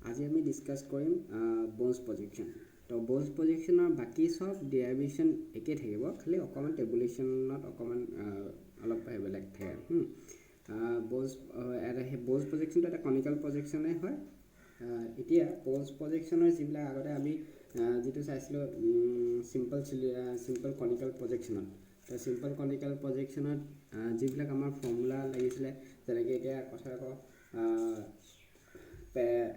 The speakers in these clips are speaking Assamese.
আজি আমি ডিসকাস কৰিম বোনছ প্ৰজেকশ্যন। তো বোনছ প্ৰজেকশ্যনৰ বাকী সব ডেৰিভেশ্যন একে থাকিব, খালি অকণমান টেবুলেশ্যনত অকণমান অলপ বেলেগ থাকে। বোনছ প্ৰজেকশ্যনটো এটা কনিকেল প্ৰজেকশ্যনে হয়। এতিয়া বোনছ প্ৰজেকশ্যনৰ যিবিলাক আগতে আমি যিটো চাইছিলোঁ চিম্পল কনিকেল প্ৰজেকশ্যনত, তো চিম্পল কনিকেল প্ৰজেকশ্যনত যিবিলাক আমাৰ ফৰ্মুলা লাগিছিলে, যেনেকৈ এতিয়া কথা কওঁ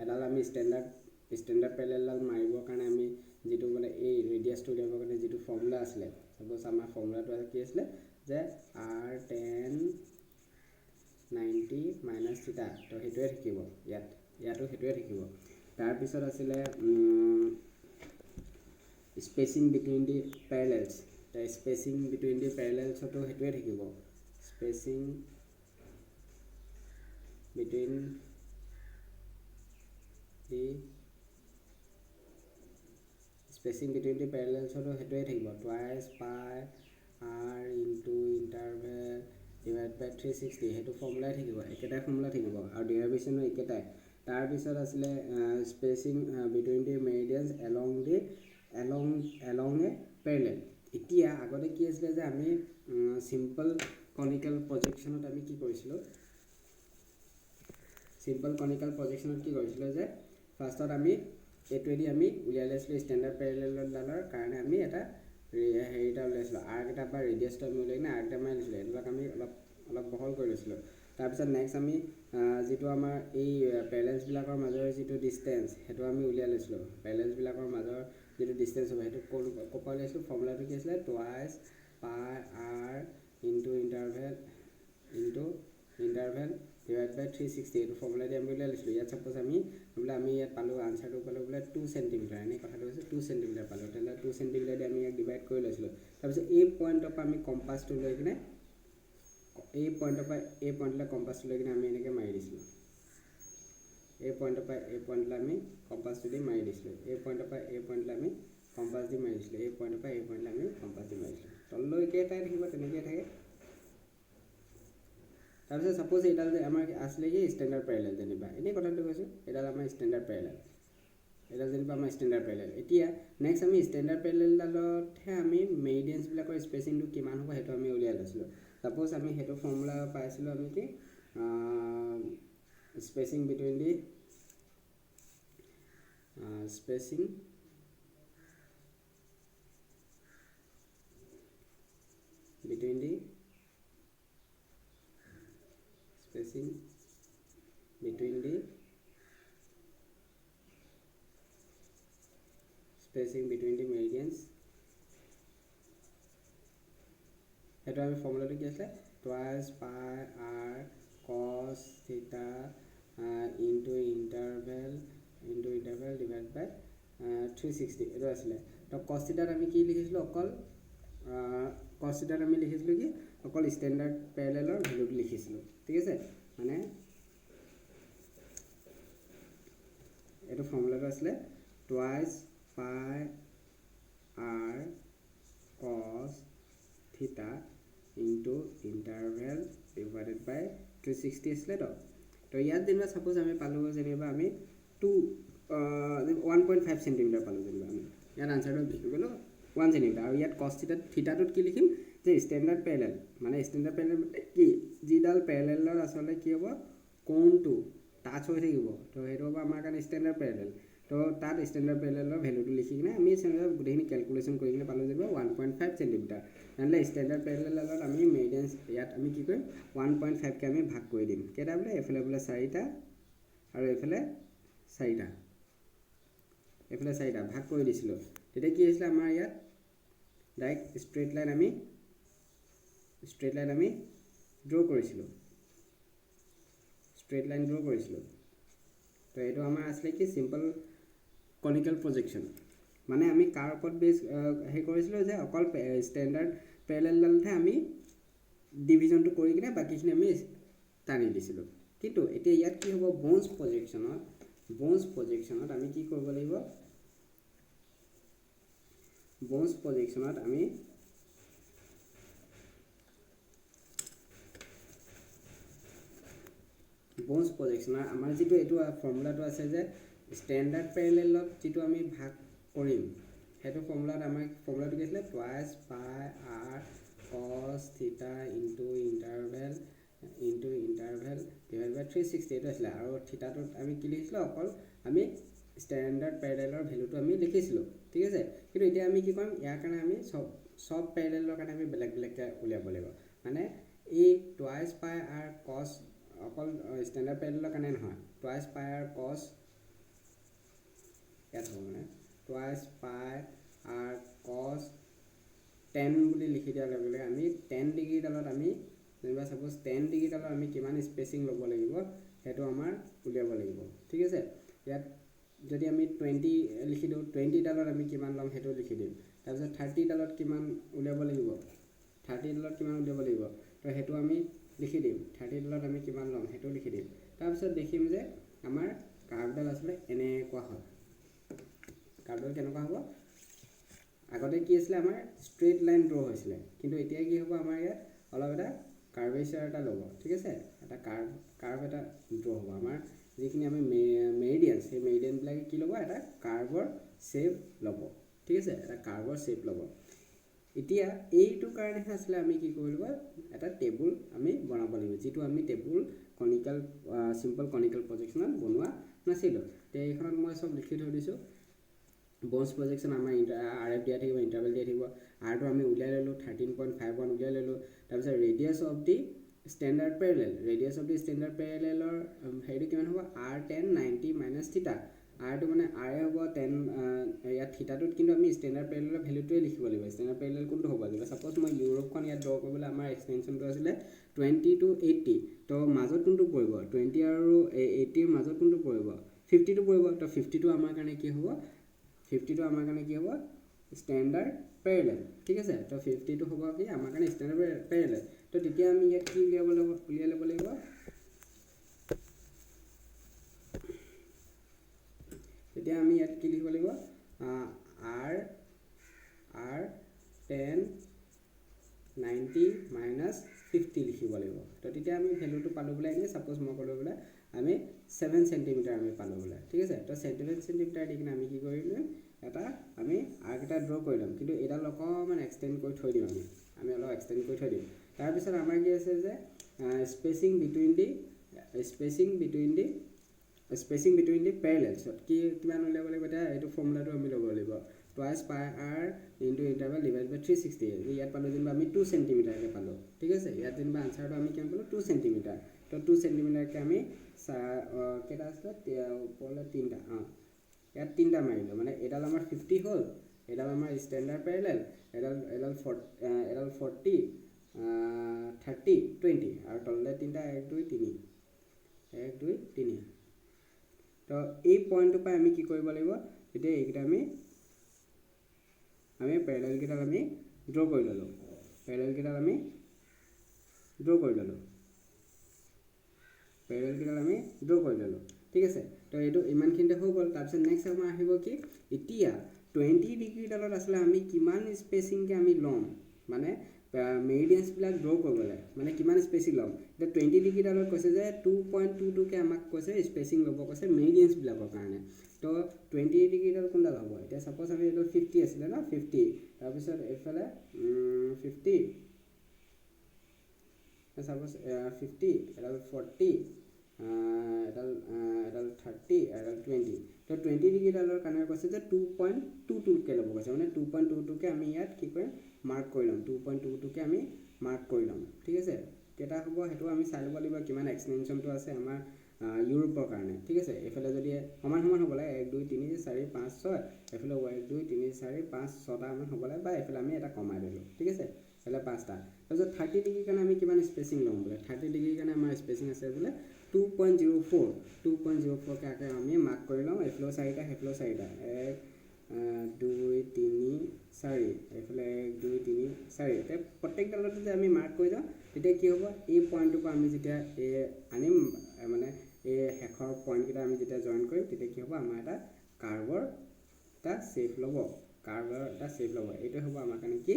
এডাল আমি ষ্টেণ্ডাৰ্ড পেৰেলেলডাল মাৰিবৰ কাৰণে আমি যিটো মানে এই ৰেডিয়াছটো উলিয়াবৰ কাৰণে যিটো ফৰ্মুলা আছিলে, চাপ'জ আমাৰ ফৰ্মুলাটো কি আছিলে যে R10 90 মাইনাছ থিটা, তো সেইটোৱে থাকিব ইয়াতো সেইটোৱে থাকিব। তাৰপিছত আছিলে spacing between the parallels, spacing between the পেৰেলেলছতো সেইটোৱে থাকিব। স্পেচিং বিটুইন দি পেৰেলেলছতো সেইটোৱে থাকিব, টুৱাইছ পাই R ইনটু ইণ্টাৰভেল ডিভাইড বাই 360, সেইটো ফৰ্মুলাই থাকিব, একেটাই ফৰ্মুলা থাকিব আৰু ডেৰিভেশ্যনো একেটাই। তাৰপিছত আছিলে spacing between the meridians along a parallel. এতিয়া আগতে কি আছিলে যে আমি চিম্পল কনিকেল প্ৰজেকশ্যনত আমি কি কৰিছিলোঁ, যে ফাৰ্ষ্টত আমি এইটোৱেদি আমি উলিয়াই লৈছিলোঁ ষ্টেণ্ডাৰ্ড পেৰেলেলডালৰ কাৰণে আমি এটা হেৰিটা উলিয়াইছিলোঁ, আৰ্ক এটা বা ৰেডিয়াছটো আমি উলিয়াই কিনে আৰ্ক এটা মাৰি লৈছিলোঁ, এইবিলাক আমি অলপ বহল কৰি লৈছিলোঁ। তাৰপিছত নেক্সট আমি যিটো আমাৰ এই পেৰেলেলছবিলাকৰ মাজৰ যিটো ডিষ্টেঞ্চ, সেইটো আমি উলিয়াই লৈছিলোঁ। পেৰেলেলছবিলাকৰ মাজৰ যিটো ডিষ্টেঞ্চ হ'ব সেইটো ক'ৰ পৰা উলিয়াইছিলোঁ, ফৰ্মুলাটো কি আছিলে টুৱাইছ পাই R ইনটু ইণ্টাৰভেল ডিভাইড বাই 360, এইটো ফৰ্মুলা দি আমি উলিয়াই লৈছিলোঁ। ইয়াত চাপ'জ আমি ইয়াত পালোঁ আনচাৰটো পালোঁ বোলে 2 চেণ্টিমিটাৰ, এনেই কথাটো হৈছে 2 চেণ্টিমিটাৰ পালোঁ, তেনেহ'লে 2 চেণ্টিমিটাৰ দি আমি ইয়াক ডিভাইড কৰি লৈছিলোঁ। তাৰপিছত এই পইণ্টৰ পৰা আমি কম্পাছটো লৈ কিনে এই পইণ্টলৈ কম্পাছটো লৈ কিনে আমি এনেকৈ মাৰি দিছিলোঁ। এই পইণ্টৰ পৰা এই পইণ্টলৈ আমি কম্পাছটো দি মাৰি দিছিলোঁ। এই পইণ্টৰ পৰা এই পইণ্টলৈ আমি কম্পাছ দি মাৰি দিছিলোঁ। এই পইণ্টৰ পৰা এই পইণ্টলৈ আমি কম্পাছ দি মাৰি দিছিলোঁ। তললৈ একেটাই থাকিব, তেনেকৈ থাকে। তাৰপিছত চাপ'জ এইডাল যে আমাৰ আছিলে কি ষ্টেণ্ডাৰ্ড পেৰেলেল, যেনিবা এনেই কথাটো কৈছোঁ, এইডাল আমাৰ ষ্টেণ্ডাৰ্ড পেৰেলেল, এতিয়া নেক্সট আমি ষ্টেণ্ডাৰ্ড পেৰেলেলডালতহে আমি মেৰিডিয়ানছবিলাকৰ স্পেচিংটো কিমান হ'ব সেইটো আমি উলিয়াই লৈছিলোঁ। চাপ'জ আমি সেইটো ফৰ্মুলা পাইছিলোঁ আমি কি স্পেচিং বিটুইন দি মেৰিডিয়ানছ, সেইটো আমি ফৰ্মুলাটো কি আছিলে টুৱাইছ পাই R cos থিটা ইনটু ইণ্টাৰভেল ডিভাইড বাই 360, এইটো আছিলে। তো cos থিটাত আমি কি লিখিছিলোঁ, অকল ষ্টেণ্ডাৰ্ড পেৰেলেলৰ ভেলুটো লিখিছিলোঁ, ঠিক আছে। মানে এইটো ফৰ্মুলাটো আছিলে টুৱাইছ পাই R cos থিটা ইনটু ইণ্টাৰভেল ডিভাইডেড বাই 360 আছিলে। তো ইয়াত যেনিবা চাপ'জ আমি পালোঁ যেনিবা আমি 1.5 চেণ্টিমিটাৰ পালোঁ, যেনিবা আমি ইয়াত আনচাৰটো লিখি গ'লোঁ 1 চেণ্টিমিটাৰ। আৰু ইয়াত কছ থিটাটোত কি লিখিম যে ষ্টেণ্ডাৰ্ড পেৰেলেল মানে কি যিডাল পেৰেলেলৰ আচলতে কি হ'ব কোণটো টাচ হৈ থাকিব, তো সেইটো হ'ব আমাৰ কাৰণে ষ্টেণ্ডাৰ্ড পেৰেলেল। তো তাত ষ্টেণ্ডাৰ্ড পেৰেলেলৰ ভেলুটো লিখি কিনে আমি গোটেইখিনি কেলকুলেশ্যন কৰি কিনে পালোঁ যেনিবা 1.5 চেণ্টিমিটাৰ। নহ'লে ষ্টেণ্ডাৰ্ড পেৰেলেলত আমি মেৰিডিয়ানছ ইয়াত আমি কি কৰিম 1.5কৈ আমি ভাগ কৰি দিম, কেইটা বোলে এইফালে বোলে 4টা আৰু এইফালে 4টা ভাগ কৰি দিছিলোঁ। তেতিয়া কি হৈছিলে আমাৰ ইয়াত ডাইৰেক্ট ষ্ট্ৰেইট লাইন আমি ড্ৰ' কৰিছিলোঁ। তো এইটো আমাৰ আছিলে কি চিম্পল কনিকেল প্ৰজেকশ্যন। মানে আমি কাৰ ওপৰত বেছ হেৰি কৰিছিলোঁ যে অকল ষ্টেণ্ডাৰ্ড পেৰেলেলডালতহে আমি ডিভিজনটো কৰি কিনে বাকীখিনি আমি টানি দিছিলোঁ। কিন্তু এতিয়া ইয়াত কি হ'ব বোনছ প্ৰজেকশ্যনত আমি কি কৰিব লাগিব, বোনছ প্ৰজেকশ্যনত আমি বোনছ প্ৰজেকশ্যনৰ আমাৰ যিটো এইটো ফৰ্মুলাটো আছে যে ষ্টেণ্ডাৰ্ড পেৰেলেলত যিটো আমি ভাগ কৰিম সেইটো ফৰ্মুলাত আমাৰ ফৰ্মুলাটো কি আছিলে টুৱাইচ পাই আৰ কছ থিটা ইনটু ইণ্টাৰভেল ডিভাইড বাই 360 এইটো আছিলে আৰু থিটাটোত আমি কি লিখিছিলোঁ অকল আমি ষ্টেণ্ডাৰ্ড পেৰেলেলৰ ভেলুটো আমি লিখিছিলোঁ ঠিক আছে কিন্তু এতিয়া আমি কি কৰিম ইয়াৰ কাৰণে আমি সব পেৰেলেলৰ কাৰণে আমি বেলেগ বেলেগকৈ উলিয়াব লাগিব মানে এই টুৱাইচ পাই আৰ কছ অকল ষ্টেণ্ডাৰ্ড পেৰেলেলৰ কাৰণে নহয় টুৱাইচ পাই আৰ কছ ইয়াত হ'ব মানে টুৱাইচ পাই আৰ কছ 10 বুলি লিখি দিয়াৰ লগে লগে আমি 10 ডিগ্ৰীডালত আমি যেনিবা সাপোজ 10 ডিগ্ৰীডালত আমি কিমান স্পেচিং ল'ব লাগিব সেইটো আমাৰ উলিয়াব লাগিব ঠিক আছে ইয়াত যদি আমি 20 লিখি দিওঁ 20 ডালত আমি কিমান ল'ম সেইটো লিখি দিম তাৰপিছত 30 ডালত কিমান উলিয়াব লাগিব 30 ডালত কিমান উলিয়াব লাগিব তো সেইটো আমি লিখি দিম 30 ডালত আমি কিমান ল'ম সেইটো লিখি দিম তাৰপিছত দেখিম যে আমাৰ কাৰ্ভডাল আসলে এনেকুৱা হয় কাৰ্ভডাল কেনেকুৱা হ'ব আগতে কি আছিলে আমাৰ ষ্ট্ৰেট লাইন ড্ৰ হৈছিলে কিন্তু এতিয়া কি হ'ব আমাৰ ইয়াত অলপ এটা কাৰ্ভেচাৰ এটা ল'ব ঠিক আছে এটা কাৰ্ভ এটা ড্ৰ হ'ব আমাৰ যিখিনি আমি মেৰিডিয়ান সেই মেৰিডিয়ানবিলাকে কি ল'ব এটা কাৰ্ভৰ শেপ ল'ব ঠিক আছে এটা কাৰ্ভৰ শেপ ল'ব এতিয়া এইটো কাৰণেহে আসলে আমি কি কৰিব লাগিব এটা টেবুল আমি বনাব লাগিব যেটো আমি টেবুল কনিকেল সিম্পল কনিকেল প্ৰজেকশ্যনত বনোৱা নাছিলোঁ তে এইখনত মই সব লিখি থৈ দিছোঁ বন্স প্ৰজেকশ্যন আমাৰ আৰএফ দিয়া থাকিব ইণ্টাৰভেল দিয়া থাকিব আৰটো আমি উলিয়াই ল'লোঁ 13.51 উলিয়াই ল'লোঁ তাৰপিছত ৰেডিয়াছ অফ দি ষ্টেণ্ডাৰ্ড পেৰেলেলৰ হেৰিটো কিমান হ'ব r10 90 মাইনাছ থিটা আৰটো মানে আৰে হ'ব 10 ইয়াত থিটাটোত কিন্তু আমি ষ্টেণ্ডাৰ্ড পেৰেলেলৰ ভেলুটোৱে লিখিব লাগিব ষ্টেণ্ডাৰ্ড পেৰেলেল কোনটো হ'ব লাগিব সাপোজ মই ইউৰোপখন ইয়াত ড্ৰ কৰিবলৈ আমাৰ এক্সটেনশ্যনটো আছিলে 20 to 80 তো মাজত কোনটো পৰিব 20 আৰু 80 ৰ মাজত কোনটো পৰিব 50 টো পৰিব তো 50 টো আমাৰ কাৰণে কি হ'ব 50 টো আমাৰ কাৰণে কি হ'ব ষ্টেণ্ডাৰ্ড পেৰেলেল ঠিক আছে তো 50 টো হ'ব কি আমাৰ কাৰণে ষ্টেণ্ডাৰ্ড পেৰেলেল তো তেতিয়া আমি ইয়াত কি উলিয়াই ল'ব লাগিব তেতিয়া আমি ইয়াত কি লিখিব লাগিব r 10 90 মাইনাছ 50 লিখিব লাগিব তো তেতিয়া আমি ভেলুটো পালোঁ বোলে এনে সাপোজ মই ক'লো বোলে আমি 7 সেন্টিমিটাৰ আমি পালোঁ বোলে ঠিক আছে তো 7 সেন্টিমিটাৰ দি কিনে আমি কি কৰিলোঁ এটা আমি আৰ্ক এটা ড্ৰ কৰি ল'ম কিন্তু এডাল অকণমান এক্সটেণ্ড কৰি থৈ দিম আমি অলপ এক্সটেণ্ড কৰি থৈ দিম তাৰপিছত আমাৰ কি আছে যে স্পেচিং বিটুইন দি পেৰেলেলছত কি কিমান উলিয়াব লাগিব এতিয়া এইটো ফৰ্মুলাটো আমি ল'ব লাগিব টুৱাইচ পাই আৰ ইনটু ইণ্টাৰভেল ডিভাইড বাই 360 ইয়াত পালোঁ যেনিবা আমি 2 সেন্টিমিটাৰকৈ পালোঁ ঠিক আছে ইয়াত যেনিবা আনচাৰটো আমি কিমান পালোঁ 2 সেন্টিমিটাৰ তো 2 সেন্টিমিটাৰকৈ আমি কেইটা আছিলে ওপৰলৈ 3টা ইয়াত 3টা মাৰিলোঁ মানে এডাল আমাৰ 50 হ'ল এডাল আমাৰ ষ্টেণ্ডাৰ্ড পেৰেলেল এডাল 40 30 20 আৰু তললৈ 3টা 1 2 3 তো এই পইণ্টটোৰ পৰা আমি কি কৰিব লাগিব তেতিয়া এইকেইটা আমি পেৰেলেলকেইডাল আমি ড্ৰ কৰি ল'লোঁ ঠিক আছে তো এইটো ইমানখিনিতে হৈ গ'ল তাৰপিছত নেক্সট আমাৰ আহিব কি এতিয়া 20 ডিগ্ৰীডালত আসলে আমি কিমান স্পেচিংকৈ আমি ল'ম মানে মেৰিডিয়ানছবিলাক ড্ৰ কৰিবলৈ মানে কিমান স্পেচিং ল'ম এতিয়া 20 ডিগ্ৰীডালত কৈছে যে 2.22কৈ আমাক কৈছে স্পেচিং ল'ব কৈছে মেৰিডিয়ানছবিলাকৰ কাৰণে তো 20 ডিগ্ৰীডাল কোনডাল হ'ব এতিয়া সাপোজ আমি এইটো 50 আছিলে ন 50 তাৰপিছত এইফালে 50 সাপোজ 50 এডাল 40 এডাল 30 এডাল 20 তো 20 ডিগ্ৰীডালৰ কাৰণে কৈছে যে 2.22কৈ ল'ব কৈছে মানে 2.22কৈ আমি ইয়াত কি কৰিম মাৰ্ক কৰি ল'ম 2.22কৈ আমি মাৰ্ক কৰি ল'ম ঠিক আছে কেইটা হ'ব সেইটো আমি চাই ল'ব লাগিব কিমান এক্সটেনশ্যনটো আছে আমাৰ ইউৰোপৰ কাৰণে ঠিক আছে এইফালে যদি সমান হ'ব লাগে 1 2 3 4 5 6 এইফালে 1 2 3 4 5 6টা মান হ'ব লাগে বা এইফালে আমি এটা কমাই দিলোঁ ঠিক আছে এইফালে 5টা তাৰপিছত 30 ডিগ্ৰীৰ কাৰণে আমি কিমান স্পেচিং ল'ম বোলে 30 ডিগ্ৰীৰ কাৰণে আমাৰ স্পেচিং আছে বোলে 2.04কৈ আমি মাৰ্ক কৰি লওঁ এইফালেও 4টা সেইফালেও 4টা 1 2 3 4 এইফালে 1 2 3 4 এতিয়া প্ৰত্যেকডালতে যে আমি মাৰ্ক কৰি যাওঁ তেতিয়া কি হ'ব এই পইণ্টটোৰ পৰা আমি যেতিয়া আনিম মানে এই শেষৰ পইণ্টকেইটা আমি যেতিয়া জইন কৰিম তেতিয়া কি হ'ব আমাৰ এটা কাৰ্ভৰ এটা শেপ ল'ব এইটো হ'ব আমাৰ কাৰণে কি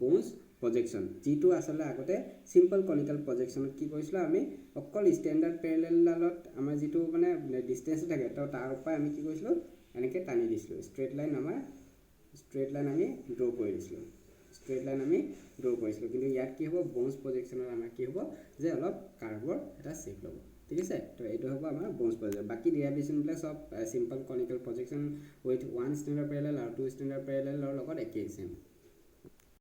বন্স প্ৰজেকশ্যন, যিটো আচলতে আগতে চিম্পল কনিকেল প্ৰজেকশ্যনত কি কৰিছিলোঁ আমি অকল ষ্টেণ্ডাৰ্ড পেৰেলেলডালত আমাৰ যিটো মানে ডিষ্টেঞ্চটো থাকে তো তাৰ পৰা আমি কি কৰিছিলোঁ এনেকৈ টানি দিছিলোঁ, ষ্ট্ৰেইট লাইন আমি ড্ৰ কৰি দিছিলোঁ, কিন্তু ইয়াত কি হ'ব বনছ প্ৰজেকশ্যনত আমাৰ কি হ'ব যে অলপ কাৰ্ভৰ এটা শ্বেপ ল'ব, ঠিক আছে। তো এইটো হ'ব আমাৰ বনছ প্ৰজেকশ্যন। বাকী ডিৰাইভেশ্যনবিলাক চব simple conical projection with 1 standard parallel আৰু 2 ষ্টেণ্ডাৰ্ড পেৰেলেলৰ লগত একেই চেম।